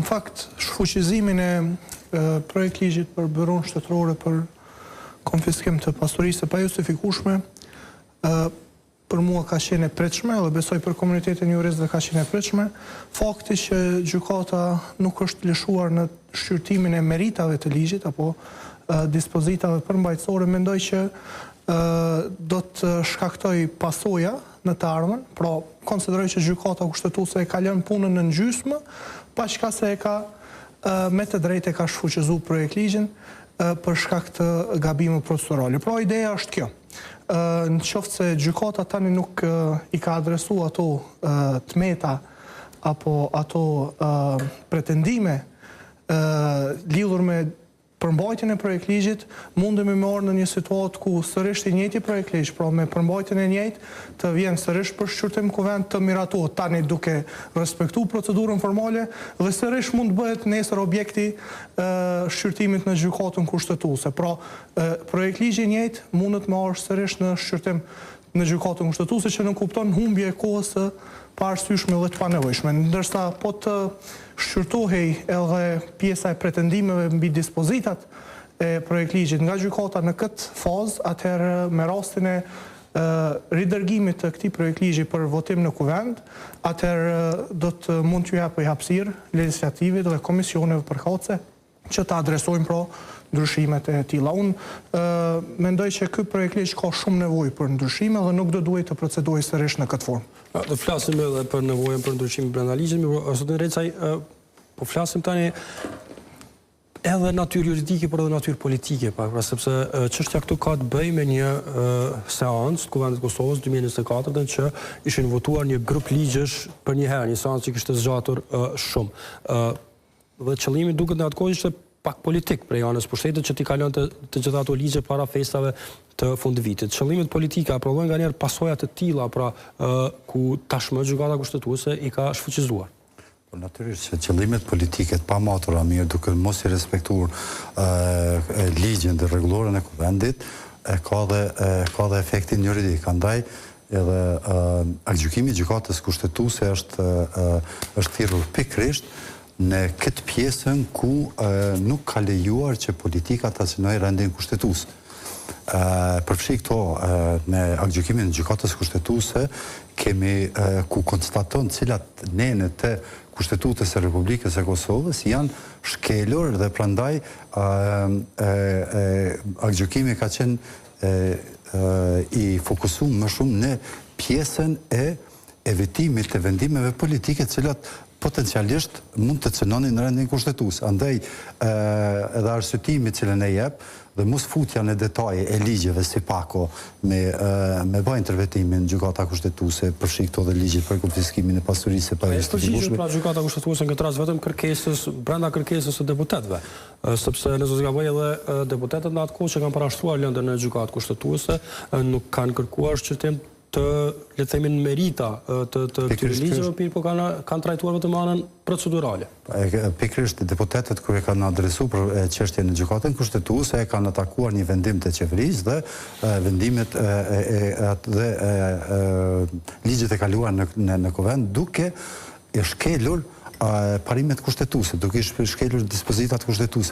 Në fakt, shfuqizimin e projekt ligjit për Byron Shtetërore për konfiskim të pasurisë së pajustifikueshme për mua ka qenë e pritshme dhe besoj për komunitetin jurist dhe ka qenë e pritshme. Fakti që gjykata nuk është lëshuar në shqyrtimin e meritave të ligjit apo dispozitave përmbajtësore, mendoj që do të shkaktoj pasoja në të ardhmen, pra konsideroj që gjykata kushtetuese e ka lënë punën në gjysmë, paqka se e ka me të drejtë e ka shfuqizuar projekt ligjin për shkak të gabimeve procedurale. Pra ideja është kjo. Në qoftë se gjykata tani nuk i ka adresuar ato tmeta apo ato pretendime lidhur me përmbajtjen e projekt ligjit, mundemi me orë në një situatë ku sërish i njëjti projekt ligj, pra me përmbajtjen e njëjtë të vjen sërish për shqyrtim kuvend të miratuar tani duke respektuar procedurën formale dhe sërish mund të bëhet nesër objekti shqyrtimit në gjykatën kushtetuese. Pra, projekt ligji i njëjtë mundet me orë sërish në shqyrtim në gjykatën kushtetuese që nuk kupton humbje e kohës së paarsyeshme dhe të panevojshme. Ndërsa po të shqyrtohej edhe pjesa e pretendimeve mbi dispozitat e projekt ligjit nga gjykata në këtë fazë, atëherë me rastin e ridërgimit të këtij projekt ligji për votim në kuvend, atëherë do të mund t'ju japë hapësirë legislative dhe komisioneve përkatëse që të adresojnë pra ndryshimet e tilla. Unë mendoj që ky projekt ligj ka shumë nevojë për ndryshime dhe nuk do duhet të procedojë sërish në këtë formë. Do flasim edhe për nevojën për ndryshime brenda ligjit, zotin Recaj, po flasim tani edhe natyrë juridike, por edhe natyrë politike, sepse çështja këtu ka të bëjë me një seancë të Kuvendit të Kosovës 2024 që ishin votuar një grup ligjesh për një herë, një seancë që kishte zgjatur shumë. Dhe qëllimi duket në atë kohë ishte pak politik prej anës pushtetit që t'i kalon të gjitha ato ligje para festave të fundvitit. Qëllimet politike aprovojnë nga njerë pasojat të tilla, pra ku tashmë gjykata kushtetuese i ka shfuqizuar. Po natyrisht që qëllimet politike të pamatura mirë duke mos i respektuar ligjin dhe rregullorën e kuvendit ka dhe efektin juridik. Andaj edhe aktgjykimi i gjykatës kushtetuese është thirrur pikërisht në këtë pjesën ku nuk ka lejuar që politika të asinojë rendin kushtetues. Përfshi këto me aktgjykimin e gjykatës kushtetuese kemi ku konstaton cilat nenet të Kushtetutës së Republikës së Kosovës janë shkelur dhe prandaj aktgjykimi ka qenë i fokusuar më shumë në pjesën e evitimit të vendimeve politike të cilat potencialisht mund të cënonin në rendin kushtetues. Andaj edhe arsyetimi i cilën e jep dhe mos futja në detaje e ligjeve si pako me bë interventimin gjykata kushtetuese përfshi këto dhe ligjit për konfiskimin e pasurisë së pajustifikueshme. Pra gjykata kushtetuese në këtë rast vetëm brenda kërkesës së deputetëve, sepse nëse do të gaboj edhe deputetët në atë kohë që kanë parashtruar lëndën e gjykatë kushtetuese nuk kanë kërkuar shqyrtim të, le të themi, merita të këtyre ligjeve, po kanë trajtuar vetëm anën procedurale. Pikërisht deputetët kur e kanë adresuar për çështjen e gjykatën kushtetuese e kanë atakuar një vendim të qeverisë dhe vendimet dhe ligjet e kaluara në kuvend duke e shkelur parimet kushtetuese, duke shkelur dispozitat kushtetuese.